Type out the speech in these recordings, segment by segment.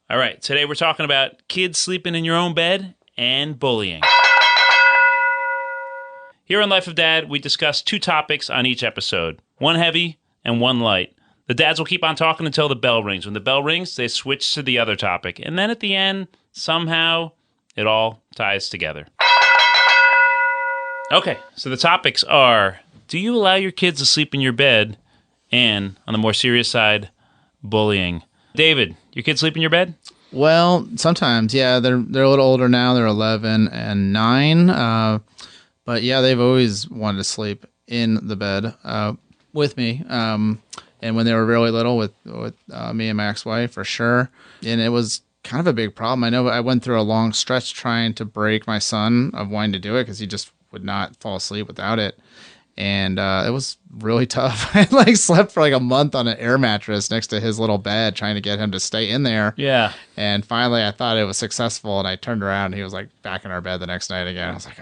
All right, today we're talking about kids sleeping in your own bed and bullying. Here on Life of Dad, we discuss 2 topics on each episode, one heavy and one light. The dads will keep on talking until the bell rings. When the bell rings, they switch to the other topic. And then at the end, somehow, it all ties together. Okay, so the topics are, do you allow your kids to sleep in your bed? And, on the more serious side, bullying. David, your kids sleep in your bed? Well, sometimes, yeah. They're a little older now. They're 11 and 9. But yeah, they've always wanted to sleep in the bed with me. And when they were really little, with me and my ex-wife, for sure. And it was kind of a big problem. I know I went through a long stretch trying to break my son of wanting to do it because he just would not fall asleep without it. And it was really tough. I slept for a month on an air mattress next to his little bed, trying to get him to stay in there. Yeah. And finally, I thought it was successful, and I turned around, and he was back in our bed the next night again. I was like,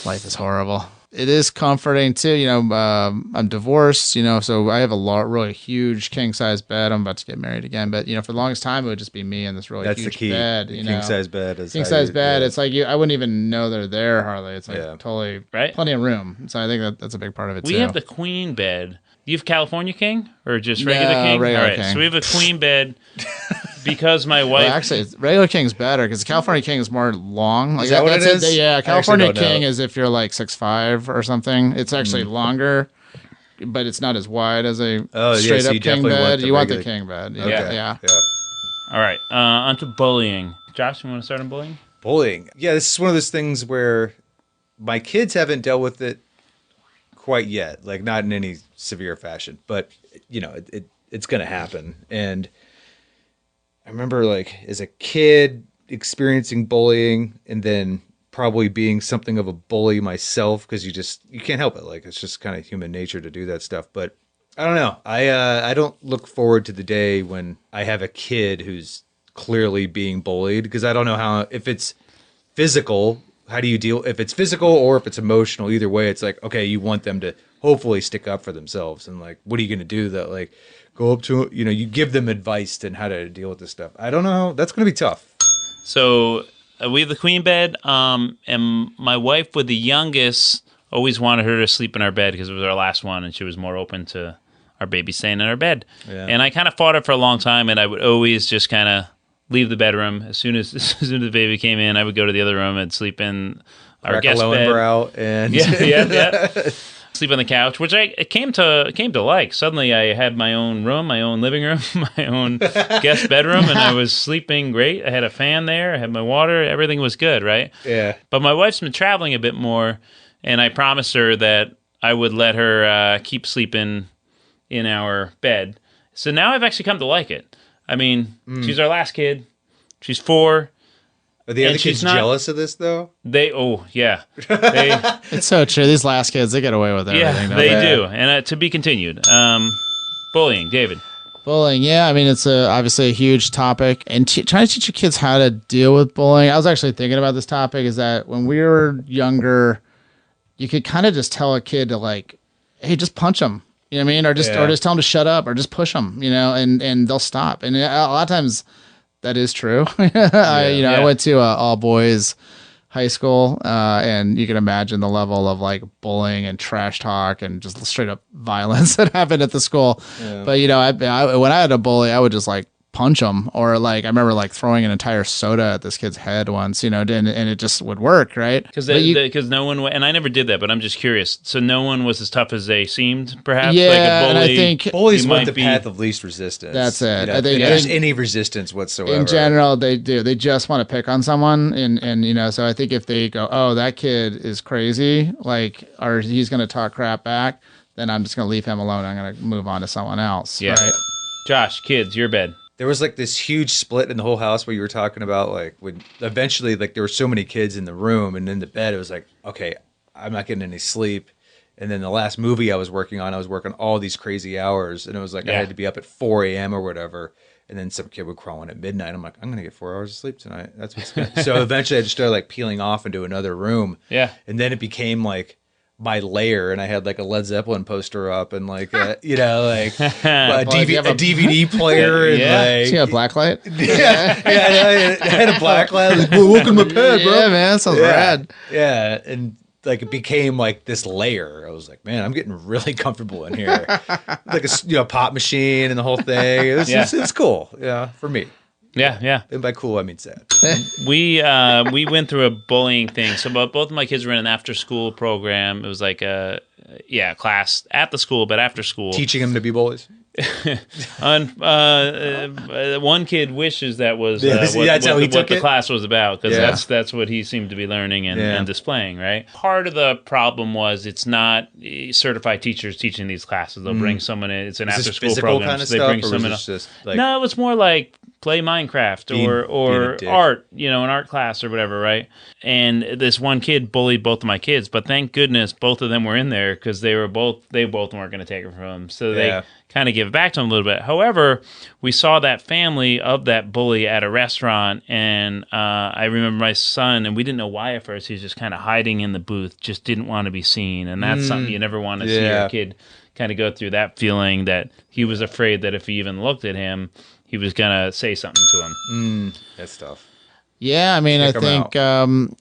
life is horrible. It is comforting too. I'm divorced, so I have a really huge king size bed. I'm about to get married again, but for the longest time, it would just be me in this really That's huge the key. bed. King size bed is king size bed. Yeah. It's I wouldn't even know they're there hardly. It's totally right. Plenty of room. So I think that's a big part of it too. We have the queen bed. Do you have California king or just regular king? Regular All right, king. so we have a queen bed because my wife. Well, actually, regular king's better because the California king is more long. Is that what it is? Yeah, California king is if you're 6'5" or something. It's actually longer, but it's not as wide as a straight up king bed. You want the king bed. Yeah. All right, on to bullying. Josh, you want to start on bullying? Bullying. Yeah, this is one of those things where my kids haven't dealt with it quite yet, not in any severe fashion, but it's going to happen. And I remember as a kid experiencing bullying and then probably being something of a bully myself because you can't help it. It's just kind of human nature to do that stuff. But I don't know. I don't look forward to the day when I have a kid who's clearly being bullied because I don't know if it's physical. How do you deal if it's physical or if it's emotional? Either way, it's okay, you want them to hopefully stick up for themselves. And what are you going to do that go up to, you give them advice on how to deal with this stuff. I don't know. That's going to be tough. So we have the queen bed, and my wife with the youngest always wanted her to sleep in our bed because it was our last one, and she was more open to our baby staying in our bed. Yeah. And I kind of fought it for a long time, and I would always just kind of leave the bedroom. As soon as the baby came in, I would go to the other room and sleep in our guest bed. And yeah. Sleep on the couch, which I came to like. Suddenly, I had my own room, my own living room, my own guest bedroom, and I was sleeping great. I had a fan there, I had my water, everything was good, right? Yeah. But my wife's been traveling a bit more, and I promised her that I would let her keep sleeping in our bed. So now I've actually come to like it. I mean, she's our last kid. She's 4. Are the other kids jealous of this, though? It's so true. These last kids, they get away with everything. Yeah, they do. And to be continued. Bullying, David. Bullying, yeah. I mean, it's obviously a huge topic. And trying to teach your kids how to deal with bullying. I was actually thinking about this topic is that when we were younger, you could kind of just tell a kid to hey, just punch them. You know what I mean? Or just tell them to shut up or just push them, and they'll stop. And a lot of times that is true. I went to all boys high school, and you can imagine the level of bullying and trash talk and just straight up violence that happened at the school. Yeah. But when I had a bully, I would just punch them, or I remember throwing an entire soda at this kid's head once, and it just would work, right? Because no one, and I never did that, but I'm just curious. So no one was as tough as they seemed, perhaps. Yeah, a bully, and I think bullies want the path of least resistance. That's it. I think there's any resistance whatsoever. In general, they do. They just want to pick on someone, and so I think if they go, oh, that kid is crazy, or he's going to talk crap back, then I'm just going to leave him alone. I'm going to move on to someone else. Yeah. Right? Josh, kids, your bed. There was this huge split in the whole house where you were talking about when eventually there were so many kids in the room and in the bed, it was okay, I'm not getting any sleep. And then the last movie I was working all these crazy hours, and it was I had to be up at 4 a.m. or whatever. And then some kid would crawl in at midnight. I'm I'm gonna get 4 hours of sleep tonight. That's what's good. So eventually I just started peeling off into another room. Yeah. And then it became my lair, and I had like a Led Zeppelin poster up, and like you know, like a, you have a DVD player, and like So you got a black light? yeah, I had a black light. Like, welcome to my bed, bro. Yeah, man, that sounds rad. Yeah, and like it became like this layer. I was like, man, I'm getting really comfortable in here. Like a pop machine and the whole thing. It's cool. Yeah, for me. Yeah. And by cool, I mean sad. We went through a bullying thing. So both of my kids were in an after school program. It was like a class at the school, but after school. Teaching them to be bullies. One kid wishes that was that's how he took the it? class was about, because Yeah. that's what he seemed to be learning and, Yeah. and displaying, right? Part of the problem was it's not certified teachers teaching these classes. They'll bring someone in. It's an Is after this school physical program. kind of so they stuff, bring or someone was this just like no, it was more like play Minecraft Being or a dick. art, an art class or whatever, right? And this one kid bullied both of my kids, but thank goodness both of them were in there because they both weren't going to take it from him. So Yeah. they kind of give it back to him a little bit. However, we saw that family of that bully at a restaurant, and I remember my son, and we didn't know why at first. He was just kind of hiding in the booth, just didn't want to be seen, and that's something you never want to see Yeah. your kid kind of go through, that feeling that he was afraid that if he even looked at him, he was going to say something to him. That's tough. Yeah, I mean, I Kick 'em think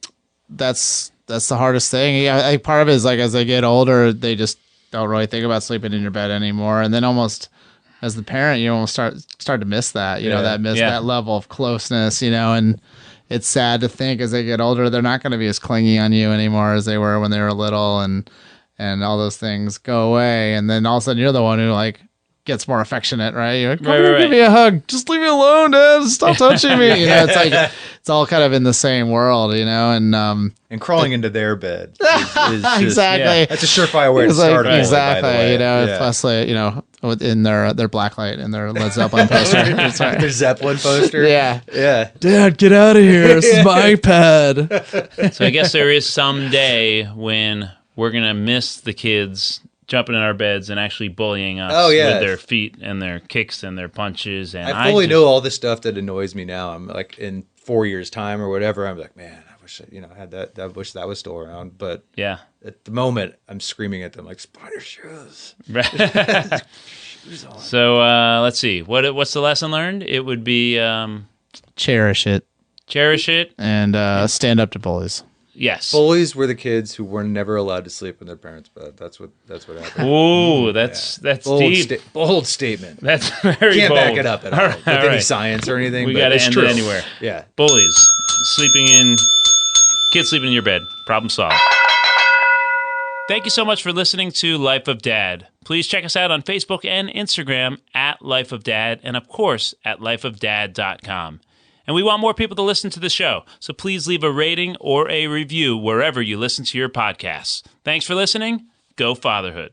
that's the hardest thing. Yeah, I think part of it is like as they get older, they just don't really think about sleeping in your bed anymore, and then almost as the parent, you almost start to miss that, Yeah. that level of closeness, and it's sad to think as they get older, they're not going to be as clingy on you anymore as they were when they were little, and all those things go away, and then all of a sudden you're the one who like gets more affectionate, right? You're like, come here, give me a hug. Just leave me alone, Dad. Stop touching me. It's like it's all kind of in the same world, and crawling into their bed is just, exactly. That's a surefire way to It's like, start. exactly, by the way. Yeah. plus within their blacklight and their Led Zeppelin poster. Sorry. Their Zeppelin poster. Yeah. Dad, get out of here. This is my iPad. So I guess there is some day when we're going to miss the kids jumping in our beds and actually bullying us with their feet and their kicks and their punches. And I fully know all the stuff that annoys me now. I'm like in 4 years' time or whatever. I'm like, man, I wish I had that. I wish that was still around. But yeah. at the moment, I'm screaming at them like, "Spider shoes." Shoes on. So let's see. What's the lesson learned? It would be Cherish it and stand up to bullies. Yes. Bullies were the kids who were never allowed to sleep in their parents' bed. That's what happened. Ooh, that's deep. Bold statement. That's very Can't bold. back it up at all with any right. science or anything. We but got to it's end true. it anywhere. Yeah. Bullies, kids sleeping in your bed. Problem solved. Thank you so much for listening to Life of Dad. Please check us out on Facebook and Instagram at Life of Dad, and of course at lifeofdad.com. And we want more people to listen to the show, so please leave a rating or a review wherever you listen to your podcasts. Thanks for listening. Go Fatherhood.